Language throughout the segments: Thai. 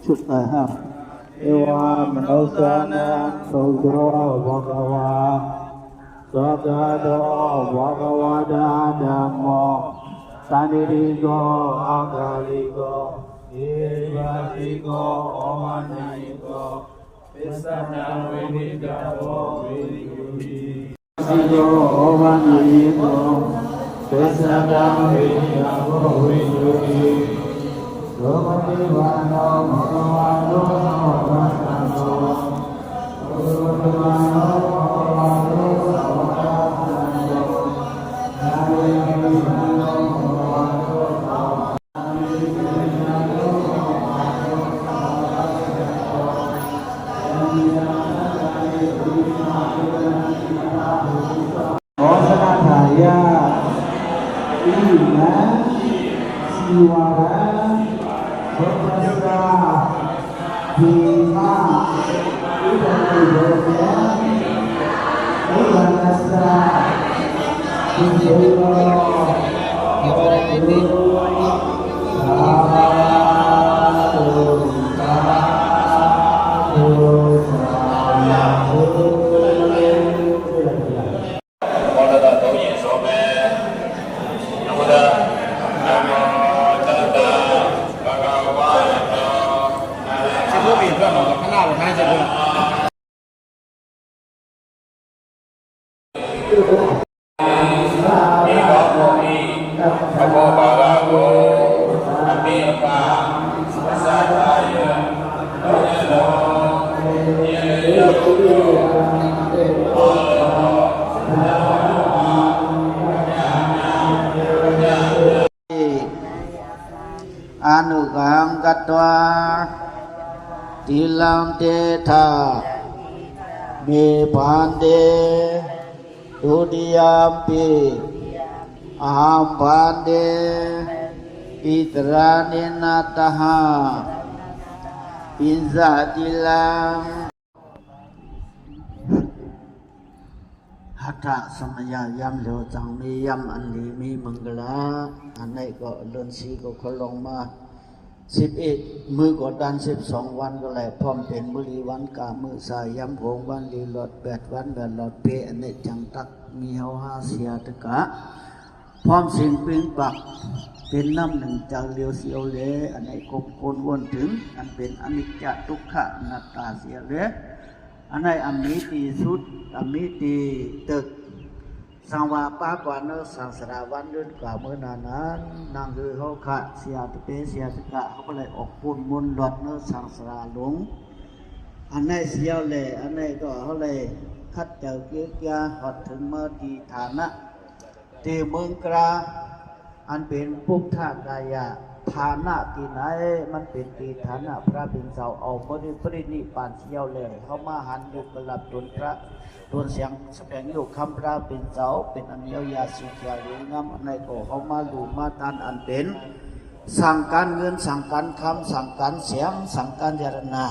ชุดเอวามโนสานะโสโกวะกวาสัพพะโตวะกวาดาธัมโมสันติโกอะกาลิโกเอวะติโกโอมานะยิโกปิสัตตังเวนิกาโววิยุหิสิโกโอมานะยิโกปิสัตตังเวนิกาโววิยุหิโลกติวาโนภะคะวะโตสัมมาสัมพุทธัสสะโลกติวาโนภะคะวะโตสัมมาสัมพุทธัสสะนาเวหิโนภะคะวะโตสัมมาสัมพุทธัสสะโลกติวาโนภะคะวะโตสัมมาสัมพุทธัสสะนาเวหิโนภะคะวะโตสัมมาสัมพุทธัสสะขอสนาทายาอินะสิวาระBerkata Bima Ibadu Dosa Ibadasa Bujiro Bujiro Anu kang katwa tilam tetha me pande dudiyampi aham pande pitranenataha pinzatilam Hatta samaya yam lo jang mi yam an li mi mangala anไหนก็เดือน4ก็เขาลงมา11มื้อก็ดัน12วันก็แลพร้อมเป็นบุรีวันกามื้อสายำโพงวันลีลอด8วันแบบลอดเปอันนี้จังตักมีเฮา5เสียตะกะพร้อมสิ่งปิงปักเป็นน้ำหนึ่งจากเลียวเสียวเลอันไหนกบโคนวนถึงอันเป็นอนิจจทุกขะอนัตตาเสียเลอันไหนอมิติสุดอมิติตึกสังวาปากวานสังสราวันเดินกว่าเมื่อนานนั้นนางคือเขาขะเสียตะเปเสียตะกะเขาก็เลยออกปุ่นมุนหลอดเนื้อสังสราหลงอันไหนเสียวเลยอันไหนก็เขาเลยคัดเจ้าเกียร์ยาหอดถึงเมื่อดีฐานะเตเมืองกราอันเป็นปุกธากายะฐานะที่ไหนมันเป็นตีฐานะพระเป็นเสาเอาพระนิพรินิปานเสียวเลยเขามาหันยุกลับตนพระตนเสียงแสดงอยู่คำพระเป็นเสาเป็นอันเยียวยาสุขยาเรียงงามอันไหนก็เขามาดูมาทานอันเป็นสั่งการเงินสั่งการคำสั่งการเสียงสั่งการยารณา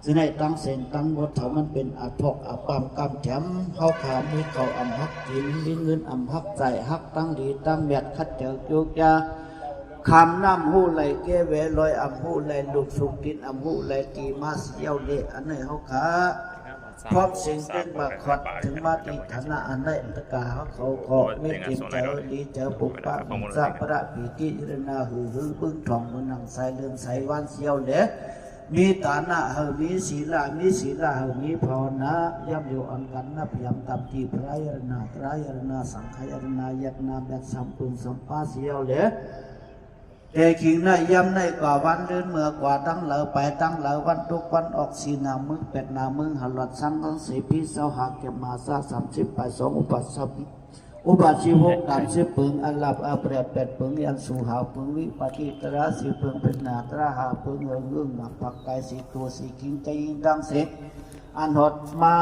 จึงให้ตั้งเส้นตั้งวัดเถามันเป็นอัดพกอับปามกำแถมเขาขามีเขาอำหักกินลิ้นเงินอำหักใจหักตั้งดีตั้งเมียดคัดเจอโยกยาคำน้ำหูไหลเกเวลอยอำหูไหลลูกสุกดินอำหูไหลตีมาเสียวเละอันไหนเขาขาพร้อมสิ่งเป็นบักขัดถึงมาติฐานะอันไหนตะกาเขาขอไม่เต็มใจดีเจอปุกปะสัพพะปีติเรนาหือพึ่งทองมันนั่งใส่เลื่อนใส่วันเสียวเละมีฐานะเฮมีศีลเฮมีภาวนาย่ำอยู่อันกันนับยำตับตีพระยรนาสังขยรนายักนาแบบสัมปุญสัมปาเสียวเละแต่ขิงน่ะย่ำในกว่าวันเดินเมื่อกว่าตั้งเหลาไปตั้งเหลาวันทุกวันออกสีนามึง8นามึงหลัดสังทั้ง4ปีเสาหาเก็บมาซา30ไป2อุบัติ16การ10ปึงอันลับอาเปรต8ปึงยันสูหาปึงวิปฏิตระ10ปึงเป็นนาตระหาปึงเงื่องหนักปักไก่4ตัว4ขิงใจยิงดังเสกอันหดมา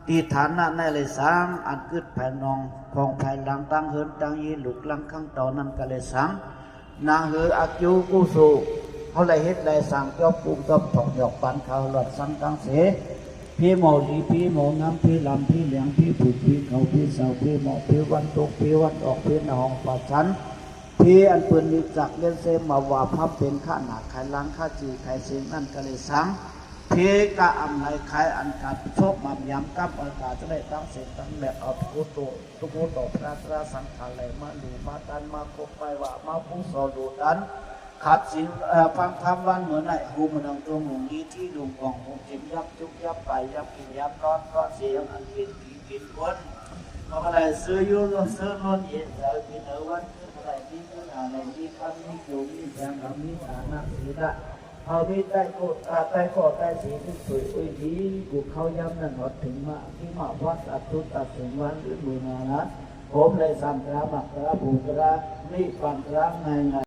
ตีฐานะในเลยสร้างอันกึดแผ่นนองของภายหลังตั้งเฮินตั้งยีหลุกลังข้างต่อนั้นก็เลยสร้างนางหืออักยูกุสุเขาเลยเฮ็ดเลยสั่งเจ้าปูกับถองหยอกปันเขาหลอดสังกังเสพี่หมอดีพี่หมอน้ำพี่ลำพี่เหลียงพี่ผุดพี่เขาพี่เสาพี่หมอพี่วันตกพี่วันออกพี่หนองปัดชันพ พี่อันปืนนิจักเล่นเซมาว่าพับเป็นข้าหนักขายล้างข้าจีขายเสียงนั่นก็เลยสังพี่กะอำไหนขายอันกัดชอบมายำกับอากาศจะได้ตั้งเสียงตั้งแบบเอาทุกต่อพระราสังขารไหลมาดูมาตันมาคบไปว่ามาผู้สอนดูดันขัดสินฟังธรรมวันเหมือนไหนหูมันดังตรงหนุ่มนี้ที่ลุงกองผมจิมยับจุกยับไปยับกินยับนอนเพราะเสียงอันเป็นผีเป็นคนก็อะไรซื้อยูโรซื้อนอนเย็นใจเป็นเอวันอะไรที่อะไรที่คำนี้อยู่มีแสงคำนี้ฐานะสีดาเอาที่ใต้โกดใต้กอดใต้สีที่สวยอุ้ยดีกูเข้าย้ำนั่นหดถึงมาที่มาวัดตัดทุตัดถึงวันหรือมือนานะผมเลยสั่งกระบักกระบูกระนี่ฟังกระไง